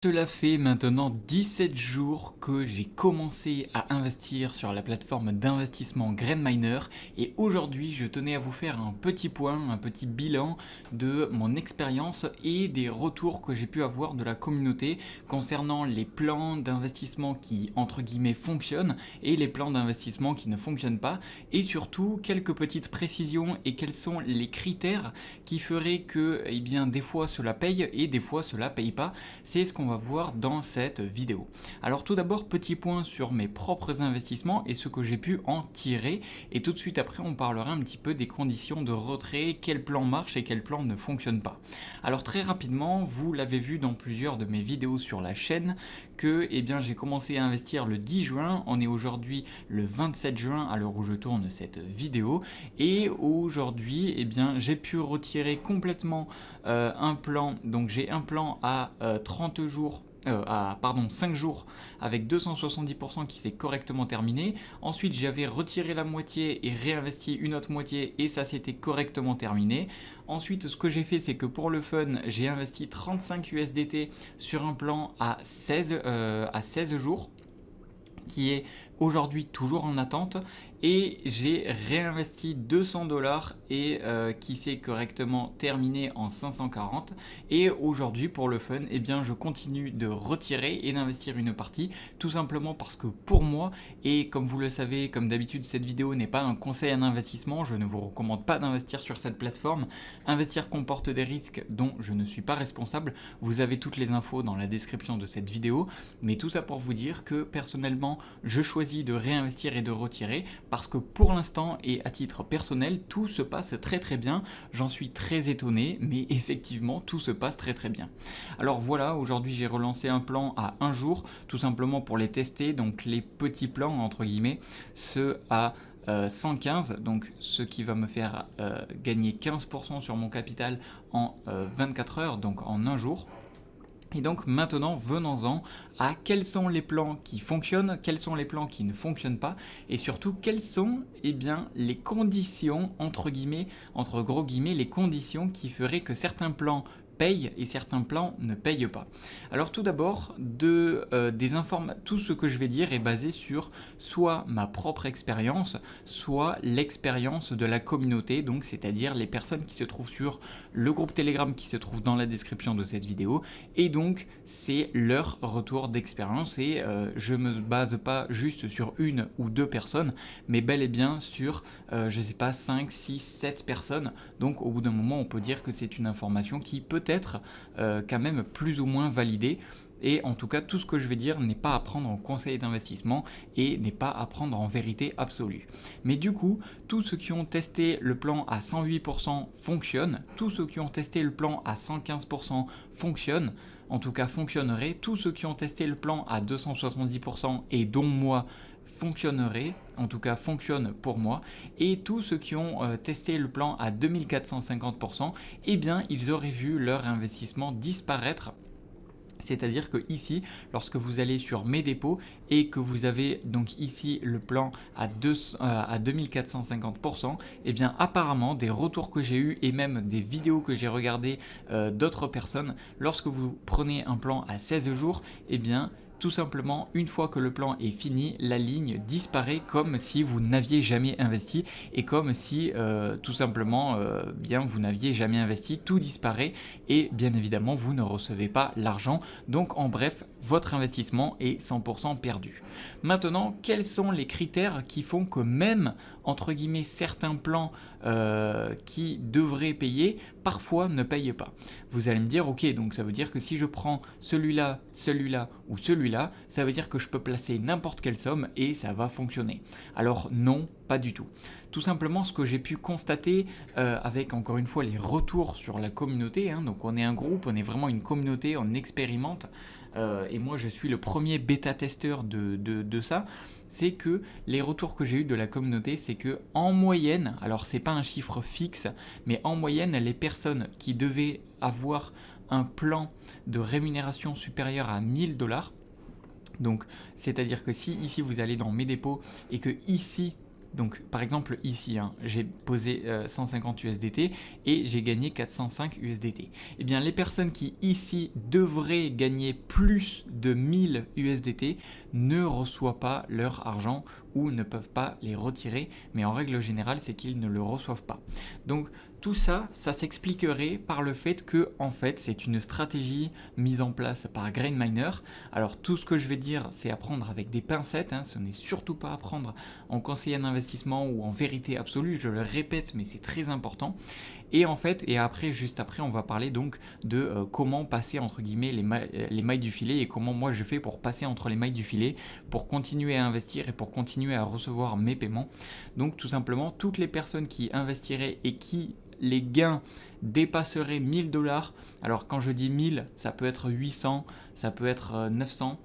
Cela fait maintenant 17 jours que j'ai commencé à investir sur la plateforme d'investissement Grainminer et aujourd'hui je tenais à vous faire un petit point, un petit bilan de mon expérience et des retours que j'ai pu avoir de la communauté concernant les plans d'investissement qui entre guillemets fonctionnent et les plans d'investissement qui ne fonctionnent pas et surtout quelques petites précisions et quels sont les critères qui feraient que des fois cela paye et des fois cela paye pas. C'est ce qu'on va voir dans cette vidéo. Alors tout d'abord, petit point sur mes propres investissements et ce que j'ai pu en tirer. Et tout de suite après, on parlera un petit peu des conditions de retrait, quel plan marche et quel plan ne fonctionne pas. Alors très rapidement, vous l'avez vu dans plusieurs de mes vidéos sur la chaîne, que j'ai commencé à investir le 10 juin. On est aujourd'hui le 27 juin à l'heure où je tourne cette vidéo. Et aujourd'hui, j'ai pu retirer complètement un plan. Donc j'ai un plan à 30 jours. 5 jours avec 270% qui s'est correctement terminé. Ensuite, j'avais retiré la moitié et réinvesti une autre moitié et ça s'était correctement terminé. Ensuite, ce que j'ai fait, c'est que pour le fun, j'ai investi 35 USDT sur un plan à 16 jours qui est aujourd'hui toujours en attente et j'ai réinvesti 200 dollars et qui s'est correctement terminé en 540 et aujourd'hui pour le fun je continue de retirer et d'investir une partie tout simplement parce que pour moi et comme vous le savez, comme d'habitude cette vidéo n'est pas un conseil en investissement, je ne vous recommande pas d'investir sur cette plateforme. Investir comporte des risques dont je ne suis pas responsable, vous avez toutes les infos dans la description de cette vidéo, mais tout ça pour vous dire que personnellement je choisis de réinvestir et de retirer parce que pour l'instant et à titre personnel tout se passe très très bien, j'en suis très étonné mais effectivement tout se passe très très bien. Alors voilà, aujourd'hui j'ai relancé un plan à un jour tout simplement pour les tester, donc les petits plans entre guillemets, ceux à 115, donc ce qui va me faire gagner 15% sur mon capital en 24 heures, donc en un jour. Et donc maintenant, venons-en à quels sont les plans qui fonctionnent, quels sont les plans qui ne fonctionnent pas, et surtout quelles sont les conditions, entre gros guillemets, les conditions qui feraient que certains plans payent et certains plans ne payent pas. Alors tout d'abord, tout ce que je vais dire est basé sur soit ma propre expérience, soit l'expérience de la communauté, donc c'est-à-dire les personnes qui se trouvent sur le groupe Telegram qui se trouve dans la description de cette vidéo, et donc c'est leur retour d'expérience et je me base pas juste sur une ou deux personnes, mais bel et bien sur, 5, 6, 7 personnes, donc au bout d'un moment on peut dire que c'est une information qui peut être quand même plus ou moins validée. Et en tout cas, tout ce que je vais dire n'est pas à prendre en conseil d'investissement et n'est pas à prendre en vérité absolue. Mais du coup, tous ceux qui ont testé le plan à 108% fonctionnent, tous ceux qui ont testé le plan à 115% fonctionnent, en tout cas fonctionneraient, tous ceux qui ont testé le plan à 270% et dont moi fonctionnerait, en tout cas fonctionne pour moi, et tous ceux qui ont testé le plan à 2450%, ils auraient vu leur investissement disparaître. C'est-à-dire que ici, lorsque vous allez sur mes dépôts et que vous avez donc ici le plan à 2450%, apparemment des retours que j'ai eu et même des vidéos que j'ai regardées d'autres personnes, lorsque vous prenez un plan à 16 jours, tout simplement, une fois que le plan est fini, la ligne disparaît comme si vous n'aviez jamais investi et comme si tout simplement vous n'aviez jamais investi, tout disparaît et bien évidemment vous ne recevez pas l'argent. Donc en bref, votre investissement est 100% perdu. Maintenant, quels sont les critères qui font que même entre guillemets certains plans qui devraient payer parfois ne payent pas? Vous allez me dire ok, donc ça veut dire que si je prends celui-là, celui-là ou celui-là, ça veut dire que je peux placer n'importe quelle somme et ça va fonctionner. Alors non, pas du tout. Tout simplement ce que j'ai pu constater avec encore une fois les retours sur la communauté, donc on est un groupe, on est vraiment une communauté, on expérimente, et moi je suis le premier bêta-testeur de ça, c'est que les retours que j'ai eu de la communauté, c'est que en moyenne, alors c'est pas un chiffre fixe, mais en moyenne les personnes qui devaient avoir un plan de rémunération supérieur à 1000 dollars, donc c'est à dire que si ici vous allez dans mes dépôts et que ici Donc par exemple ici, j'ai posé 150 USDT et j'ai gagné 405 USDT. Eh bien les personnes qui ici devraient gagner plus de 1000 USDT ne reçoivent pas leur argent ou ne peuvent pas les retirer, mais en règle générale c'est qu'ils ne le reçoivent pas. Donc tout ça, ça s'expliquerait par le fait que en fait c'est une stratégie mise en place par GrainMiner. Alors tout ce que je vais dire c'est à prendre avec des pincettes, ce n'est surtout pas à prendre en conseiller d'investissement ou en vérité absolue, je le répète mais c'est très important. Et en fait, juste après, on va parler donc de comment passer entre guillemets les mailles du filet et comment moi je fais pour passer entre les mailles du filet pour continuer à investir et pour continuer à recevoir mes paiements. Donc tout simplement, toutes les personnes qui investiraient et qui les gains dépasseraient 1000 $. Alors quand je dis 1000, ça peut être 800, ça peut être 900.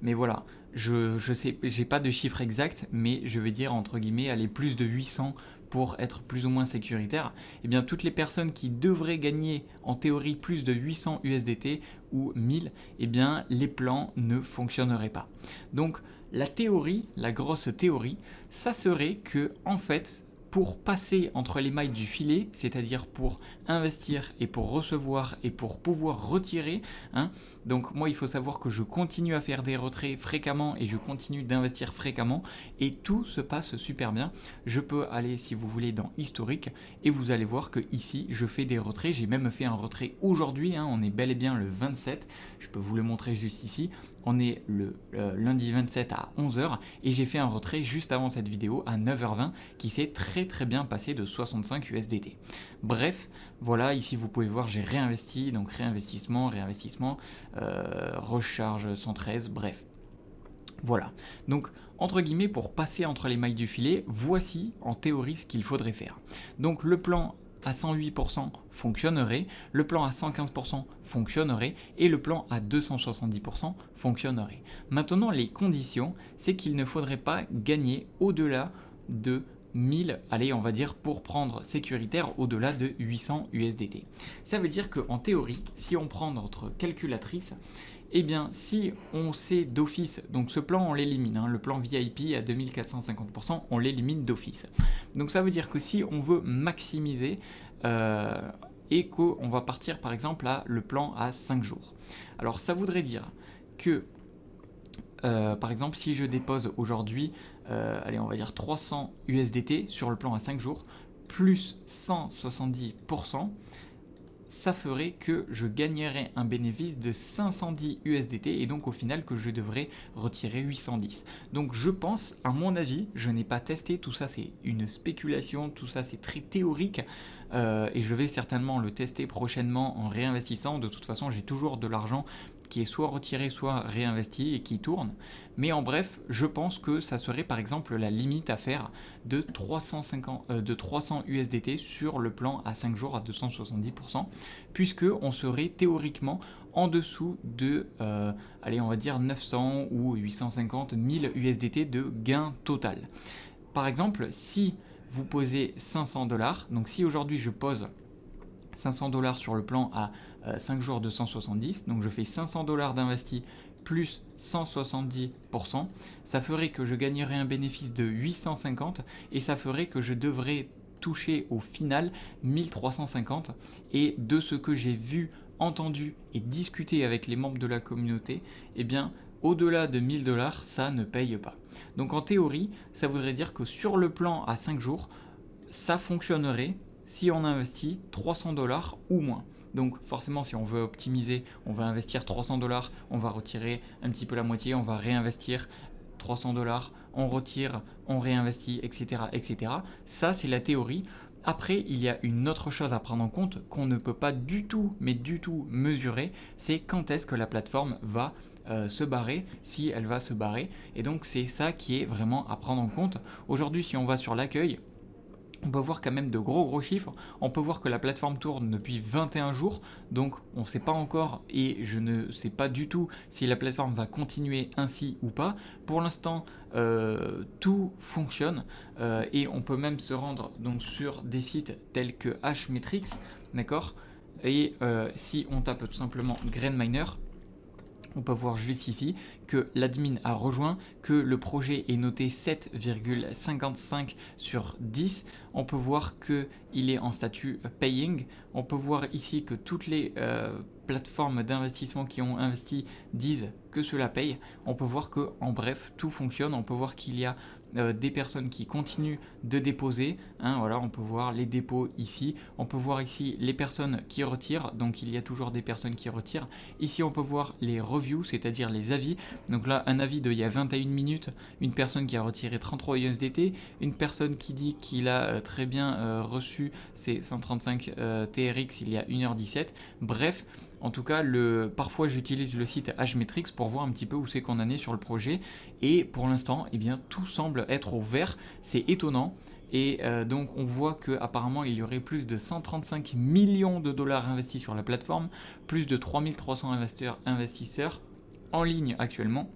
Mais voilà, je sais, j'ai pas de chiffre exact, mais je vais dire entre guillemets aller plus de 800 pour être plus ou moins sécuritaire. Et bien toutes les personnes qui devraient gagner en théorie plus de 800 USDT ou 1000, et bien les plans ne fonctionneraient pas. Donc la théorie, la grosse théorie, ça serait que en fait pour passer entre les mailles du filet, c'est-à-dire pour investir et pour recevoir et pour pouvoir retirer. Donc moi, il faut savoir que je continue à faire des retraits fréquemment et je continue d'investir fréquemment et tout se passe super bien. Je peux aller, si vous voulez, dans historique et vous allez voir que ici, je fais des retraits. J'ai même fait un retrait aujourd'hui. On est bel et bien le 27. Je peux vous le montrer juste ici. On est le lundi 27 à 11h et j'ai fait un retrait juste avant cette vidéo à 9h20 qui s'est très bien passé de 65 USDT. Bref, voilà, ici vous pouvez voir j'ai réinvesti, donc réinvestissement, recharge 113, bref. Voilà, donc entre guillemets pour passer entre les mailles du filet, voici en théorie ce qu'il faudrait faire. Donc le plan à 108% fonctionnerait, le plan à 115% fonctionnerait et le plan à 270% fonctionnerait. Maintenant, les conditions, c'est qu'il ne faudrait pas gagner au-delà de 1000, allez, on va dire pour prendre sécuritaire au-delà de 800 USDT. Ça veut dire qu'en théorie, si on prend notre calculatrice, eh bien, si on sait d'office, donc ce plan on l'élimine, le plan VIP à 2450%, on l'élimine d'office. Donc ça veut dire que si on veut maximiser et qu'on va partir par exemple à le plan à 5 jours. Alors ça voudrait dire que par exemple si je dépose aujourd'hui, allez on va dire 300 USDT sur le plan à 5 jours, plus 170%, ça ferait que je gagnerais un bénéfice de 510 USDT et donc au final que je devrais retirer 810. Donc je pense, à mon avis, je n'ai pas testé, tout ça c'est une spéculation, tout ça c'est très théorique et je vais certainement le tester prochainement en réinvestissant. De toute façon j'ai toujours de l'argent qui est soit retiré soit réinvesti et qui tourne. Mais en bref, je pense que ça serait par exemple la limite à faire de 300 USDT sur le plan à 5 jours à 270%, puisque on serait théoriquement en dessous de, allez on va dire 900 ou 850 000 USDT de gain total. Par exemple, si vous posez 500 $, donc si aujourd'hui je pose 500 $ sur le plan à 5 jours de 170, donc je fais 500 $ d'investi plus 170%, ça ferait que je gagnerais un bénéfice de 850 et ça ferait que je devrais toucher au final 1350. Et de ce que j'ai vu, entendu et discuté avec les membres de la communauté, eh bien au-delà de 1000 $, ça ne paye pas. Donc en théorie, ça voudrait dire que sur le plan à 5 jours, ça fonctionnerait si on investit 300 $ ou moins. Donc forcément si on veut optimiser, on va investir 300 $, on va retirer un petit peu la moitié, on va réinvestir 300 $, on retire, on réinvestit, etc. etc. Ça c'est la théorie. Après, il y a une autre chose à prendre en compte qu'on ne peut pas du tout, mais du tout mesurer, c'est quand est-ce que la plateforme va se barrer, si elle va se barrer. Et donc c'est ça qui est vraiment à prendre en compte. Aujourd'hui, si on va sur l'accueil, on peut voir quand même de gros chiffres. On peut voir que la plateforme tourne depuis 21 jours, donc on ne sait pas encore et je ne sais pas du tout si la plateforme va continuer ainsi ou pas. Pour l'instant, tout fonctionne et on peut même se rendre donc sur des sites tels que Hmetrics, d'accord. Et si on tape tout simplement GrainMiner, On peut voir juste ici que l'admin a rejoint, que le projet est noté 7,55 sur 10. On peut voir qu'il est en statut paying. On peut voir ici que toutes les plateformes d'investissement qui ont investi disent que cela paye. On peut voir que, en bref, tout fonctionne. On peut voir qu'il y a des personnes qui continuent de déposer. Voilà, on peut voir les dépôts ici. On peut voir ici les personnes qui retirent. Donc il y a toujours des personnes qui retirent. Ici on peut voir les reviews, c'est-à-dire les avis. Donc là, un avis d'il y a 21 minutes, une personne qui a retiré 33 USDT, une personne qui dit qu'il a très bien reçu ses 135 TRX il y a 1h17. Bref, en tout cas, parfois j'utilise le site Hmetrics pour voir un petit peu où c'est qu'on en est sur le projet. Et pour l'instant, eh bien, tout semble être au vert. C'est étonnant. Et donc on voit qu'apparemment il y aurait plus de 135 millions de dollars investis sur la plateforme, plus de 3300 investisseurs en ligne actuellement,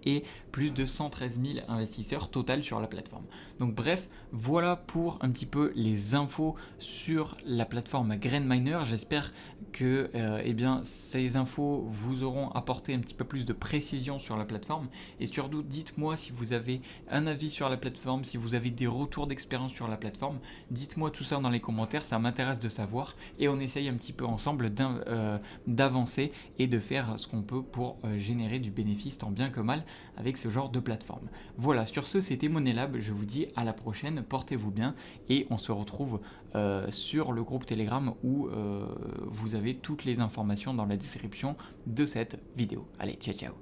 et plus de 113 000 investisseurs total sur la plateforme. Donc bref, voilà pour un petit peu les infos sur la plateforme GrainMiner. J'espère que ces infos vous auront apporté un petit peu plus de précision sur la plateforme. Et surtout, dites-moi si vous avez un avis sur la plateforme, si vous avez des retours d'expérience sur la plateforme. Dites-moi tout ça dans les commentaires, ça m'intéresse de savoir. Et on essaye un petit peu ensemble d'avancer et de faire ce qu'on peut pour générer du bénéfice tant bien que mal avec ce genre de plateforme. Voilà, sur ce, c'était Monelab. Je vous dis à la prochaine, portez-vous bien et on se retrouve sur le groupe Telegram où vous avez toutes les informations dans la description de cette vidéo. Allez, ciao ciao.